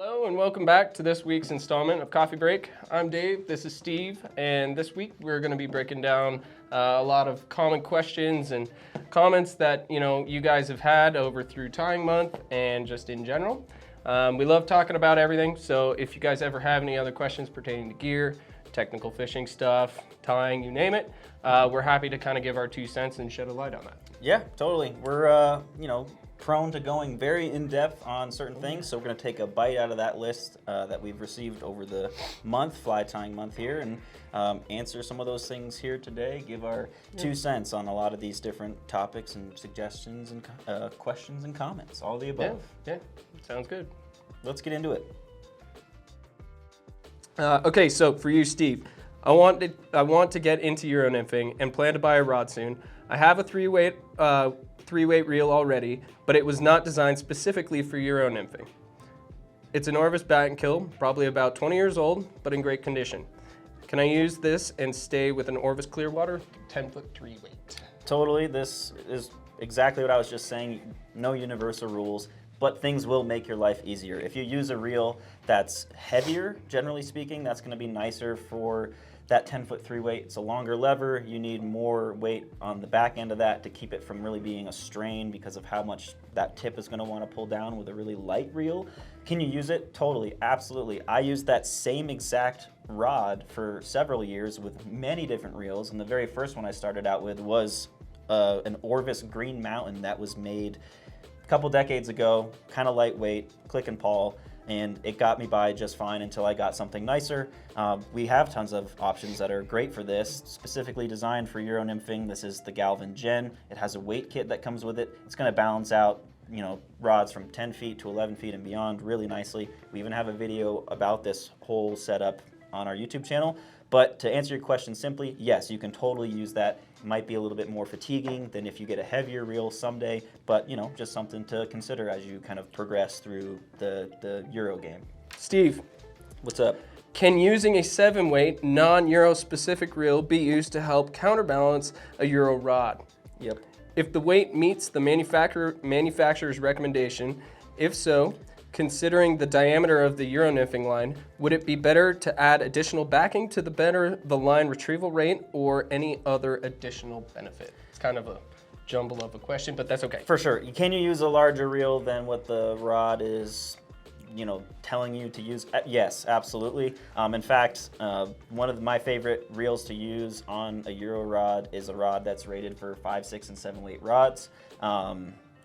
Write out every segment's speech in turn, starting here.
Hello and welcome back to this week's installment of Coffee Break. I'm Dave, this is Steve, and this week we're going to be breaking down a lot of common questions and comments that you guys have had over through tying month and just in general. We love talking about everything, so if you guys ever have any other questions pertaining to gear, technical fishing stuff, tying, you name it, we're happy to kind of give our 2 cents and shed a light on that. Yeah, totally. We're prone to going very in-depth on certain things, so we're going to take a bite out of that list that we've received over the month, fly tying month here, and answer some of those things here today, give our 2 cents on a lot of these different topics and suggestions and questions and comments, all the above. Yeah, sounds good. Let's get into it. Okay, so for you, Steve, I want to get into Euro nymphing and plan to buy a rod soon. I have a three-weight reel already, but it was not designed specifically for Euro nymphing. It's an Orvis bat and kill, probably about 20 years old, but in great condition. Can I use this and stay with an Orvis Clearwater 10-foot 3-weight? Totally. This is exactly what I was just saying. No universal rules, but things will make your life easier. If you use a reel that's heavier, generally speaking, that's going to be nicer for that 10-foot 3-weight. It's a longer lever. You need more weight on the back end of that to keep it from really being a strain because of how much that tip is going to want to pull down with a really light reel. Can you use it? Totally, absolutely. I used that same exact rod for several years with many different reels, and the very first one I started out with was an Orvis Green Mountain that was made a couple decades ago, kind of lightweight, click and pawl, and it got me by just fine until I got something nicer. We have tons of options that are great for this, specifically designed for Euro nymphing. This is the Galvin Gen. It has a weight kit that comes with it. It's going to balance out rods from 10 feet to 11 feet and beyond really nicely. We even have a video about this whole setup on our YouTube channel. But to answer your question simply, yes, you can totally use that. It might be a little bit more fatiguing than if you get a heavier reel someday, but just something to consider as you kind of progress through the Euro game. Steve. What's up? Can using a 7-weight, non-Euro specific reel be used to help counterbalance a Euro rod? Yep. If the weight meets the manufacturer's recommendation, if so, considering the diameter of the Euro nymphing line, would it be better to add additional backing to better the line retrieval rate or any other additional benefit? It's kind of a jumble of a question, but that's okay. For sure. Can you use a larger reel than what the rod is telling you to use? Yes, absolutely. In fact, one of my favorite reels to use on a Euro rod is a rod that's rated for 5, 6, and 7-weight rods.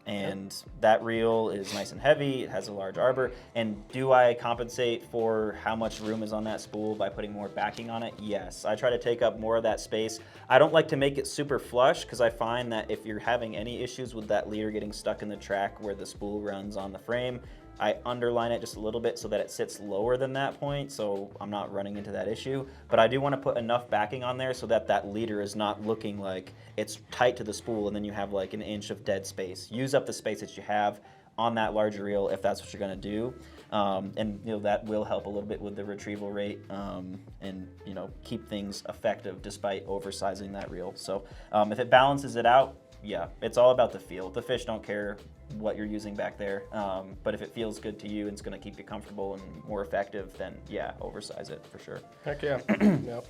And that reel is nice and heavy, it has a large arbor. And do I compensate for how much room is on that spool by putting more backing on it? Yes, I try to take up more of that space. I don't like to make it super flush because I find that if you're having any issues with that leader getting stuck in the track where the spool runs on the frame, I underline it just a little bit so that it sits lower than that point, so I'm not running into that issue. But I do want to put enough backing on there so that that leader is not looking like it's tight to the spool and then you have like an inch of dead space. Use up the space that you have on that larger reel if that's what you're going to do. And that will help a little bit with the retrieval rate and keep things effective despite oversizing that reel. So if it balances it out, yeah, it's all about the feel. The fish don't care what you're using back there, but if it feels good to you and it's going to keep you comfortable and more effective, then yeah, oversize it for sure. Heck yeah. Yep.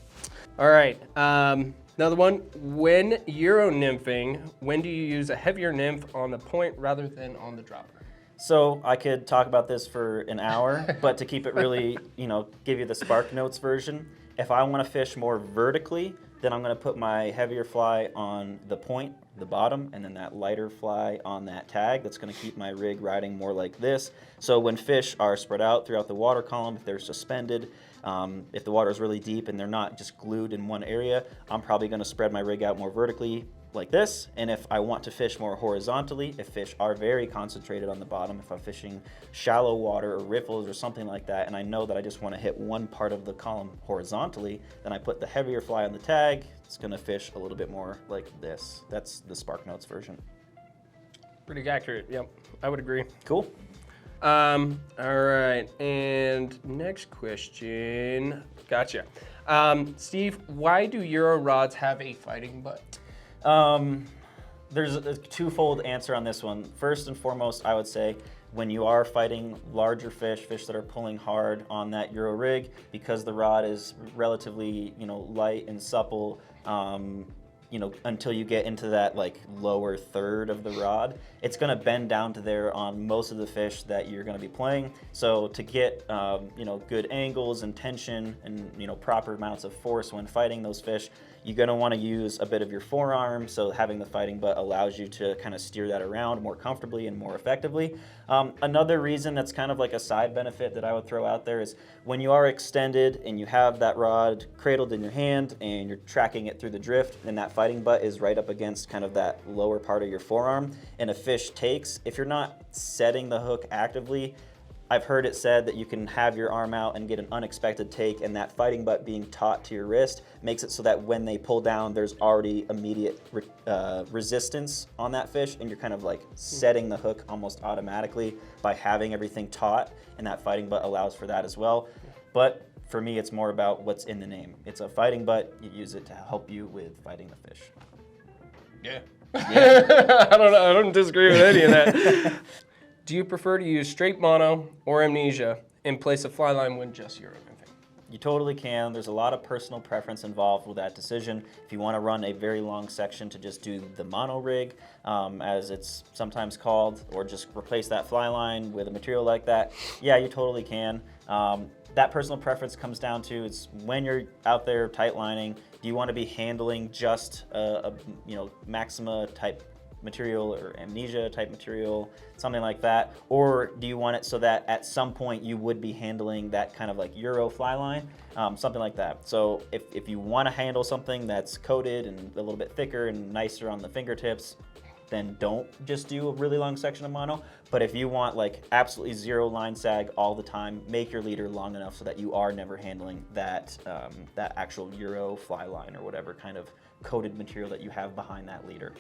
All right, another one. When Euro nymphing, when do you use a heavier nymph on the point rather than on the dropper? So I could talk about this for an hour, but to keep it really, give you the Spark Notes version, if I want to fish more vertically, then I'm going to put my heavier fly on the point, the bottom, and then that lighter fly on that tag. That's going to keep my rig riding more like this. So when fish are spread out throughout the water column, if they're suspended, if the water is really deep and they're not just glued in one area, I'm probably going to spread my rig out more vertically like this. And if I want to fish more horizontally, if fish are very concentrated on the bottom, if I'm fishing shallow water or riffles or something like that, and I know that I just want to hit one part of the column horizontally, then I put the heavier fly on the tag. It's going to fish a little bit more like this. That's the Spark Notes version. Pretty accurate, yep. I would agree. Cool. All right, and next question. Gotcha. Steve, why do Euro rods have a fighting butt? There's a twofold answer on this one. First and foremost, I would say when you are fighting larger fish that are pulling hard on that Euro rig, because the rod is relatively, light and supple, until you get into that like lower third of the rod, it's going to bend down to there on most of the fish that you're going to be playing. So to get, good angles and tension and, proper amounts of force when fighting those fish, you're going to want to use a bit of your forearm. So having the fighting butt allows you to kind of steer that around more comfortably and more effectively. Another reason that's kind of like a side benefit that I would throw out there is when you are extended and you have that rod cradled in your hand and you're tracking it through the drift, and that fighting butt is right up against kind of that lower part of your forearm, and a fish takes, if you're not setting the hook actively, I've heard it said that you can have your arm out and get an unexpected take, and that fighting butt being taut to your wrist makes it so that when they pull down, there's already immediate resistance on that fish, and you're kind of like setting the hook almost automatically by having everything taut, and that fighting butt allows for that as well. But for me, it's more about what's in the name. It's a fighting butt. You use it to help you with fighting the fish. Yeah. I don't know. I don't disagree with any of that. Do you prefer to use straight mono or amnesia in place of fly line when just Euro nymphing? You totally can. There's a lot of personal preference involved with that decision. If you want to run a very long section, to just do the mono rig, as it's sometimes called, or just replace that fly line with a material like that, yeah, you totally can. That personal preference comes down to, it's when you're out there tight lining, do you want to be handling just a Maxima type material or amnesia type material, something like that, or do you want it so that at some point you would be handling that kind of like Euro fly line, something like that. So if you want to handle something that's coated and a little bit thicker and nicer on the fingertips, then don't just do a really long section of mono. But if you want like absolutely zero line sag all the time, make your leader long enough so that you are never handling that actual Euro fly line or whatever kind of coated material that you have behind that leader.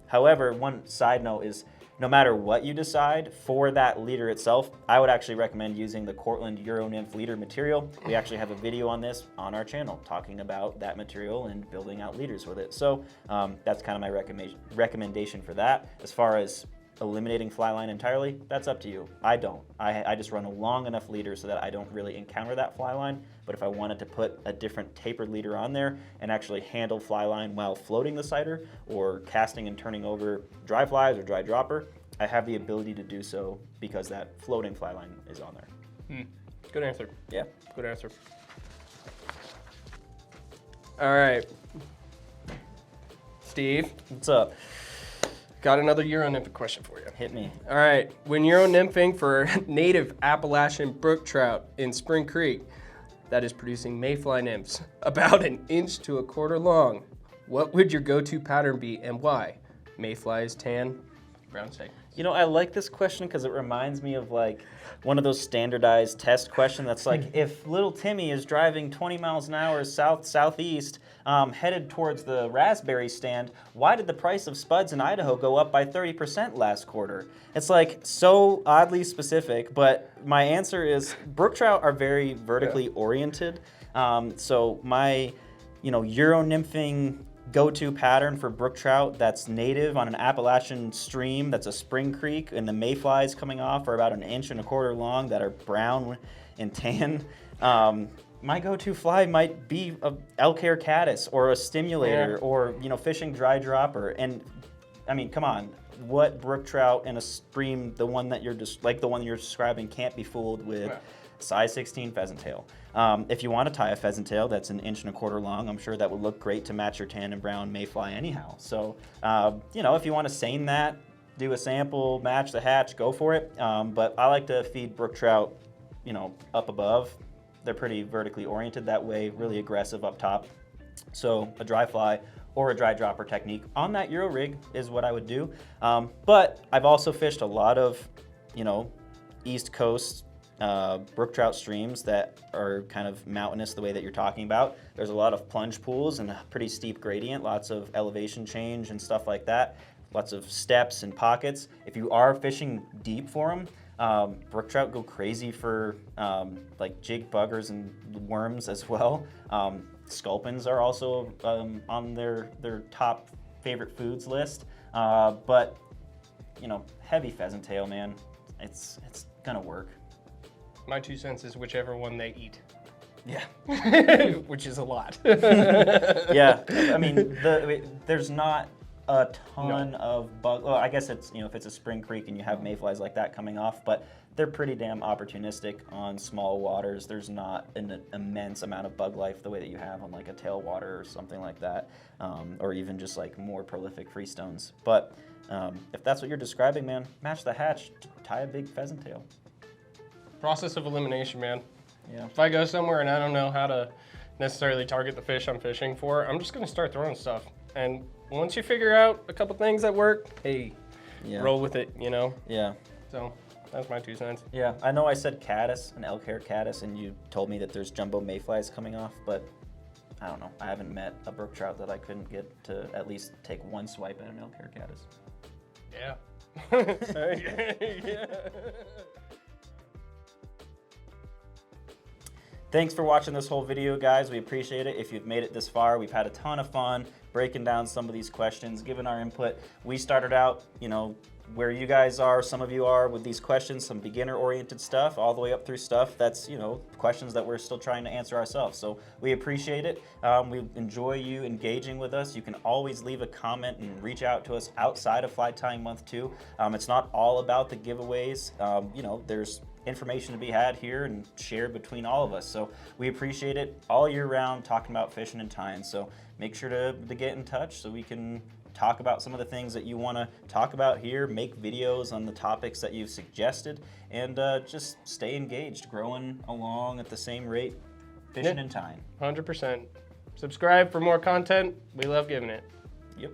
However, one side note is, no matter what you decide for that leader itself, I would actually recommend using the Cortland Euro Nymph leader material. We actually have a video on this on our channel talking about that material and building out leaders with it. So that's kind of my recommendation for that. As far as eliminating fly line entirely, that's up to you. I don't. I just run a long enough leader so that I don't really encounter that fly line. But if I wanted to put a different tapered leader on there and actually handle fly line while floating the cider or casting and turning over dry flies or dry dropper, I have the ability to do so because that floating fly line is on there. Good answer. Yeah. Good answer. All right. Steve, What's up? got another Euro nymphing question for you. Hit me. All right. When Euro nymphing for native Appalachian brook trout in Spring Creek, that is producing mayfly nymphs about 1 inch to 1/4 long, what would your go-to pattern be and why? Mayflies, tan, brown steak. I like this question because it reminds me of like one of those standardized test questions that's like, if little Timmy is driving 20 miles an hour southeast, headed towards the raspberry stand, why did the price of spuds in Idaho go up by 30% last quarter? It's like so oddly specific, but my answer is brook trout are very vertically oriented. So my, Euro nymphing go-to pattern for brook trout that's native on an Appalachian stream that's a spring creek, and the mayflies coming off are about 1 1/4 inches long that are brown and tan. My go-to fly might be a elk hair caddis or a stimulator or fishing dry dropper. And I mean, come on, what brook trout in a stream, the one that you're just like the one you're describing, can't be fooled with size 16 pheasant tail. If you want to tie a pheasant tail that's 1 1/4 inches long, I'm sure that would look great to match your tan and brown mayfly anyhow. So, if you want to seine that, do a sample, match the hatch, go for it. But I like to feed brook trout, up above. They're pretty vertically oriented that way, really aggressive up top. So a dry fly or a dry dropper technique on that Euro rig is what I would do. But I've also fished a lot of, East Coast brook trout streams that are kind of mountainous the way that you're talking about. There's a lot of plunge pools and a pretty steep gradient, lots of elevation change and stuff like that, lots of steps and pockets. If you are fishing deep for them, brook trout go crazy for like jig buggers and worms as well. Sculpins are also on their top favorite foods list. But heavy pheasant tail, man. it's gonna work. My 2 cents is whichever one they eat. Yeah. Which is a lot. Yeah. I mean, there's not a ton of bug. Well, I guess it's, if it's a spring creek and you have mayflies like that coming off, but they're pretty damn opportunistic on small waters. There's not an immense amount of bug life the way that you have on like a tailwater or something like that, or even just like more prolific freestones. But if that's what you're describing, man, match the hatch, tie a big pheasant tail. Process of elimination, man. Yeah. If I go somewhere and I don't know how to necessarily target the fish I'm fishing for, I'm just gonna start throwing stuff. And once you figure out a couple things that work, hey, roll with it, Yeah. So that's my 2 cents. Yeah, I know I said caddis, an elk hair caddis, and you told me that there's jumbo mayflies coming off, but I don't know. I haven't met a brook trout that I couldn't get to at least take one swipe at an elk hair caddis. Yeah. Yeah. Thanks for watching this whole video, guys. We appreciate it. If you've made it this far, we've had a ton of fun breaking down some of these questions, giving our input. We started out, where you guys are, some of you are with these questions, some beginner-oriented stuff, all the way up through stuff that's, questions that we're still trying to answer ourselves. So we appreciate it. We enjoy you engaging with us. You can always leave a comment and reach out to us outside of Fly Tying Month too. It's not all about the giveaways. There's information to be had here and shared between all of us. So we appreciate it all year round, talking about fishing and tying. So make sure to get in touch so we can talk about some of the things that you want to talk about here, make videos on the topics that you've suggested, and just stay engaged, growing along at the same rate, fishing and tying. 100%. Subscribe for more content. We love giving it. Yep.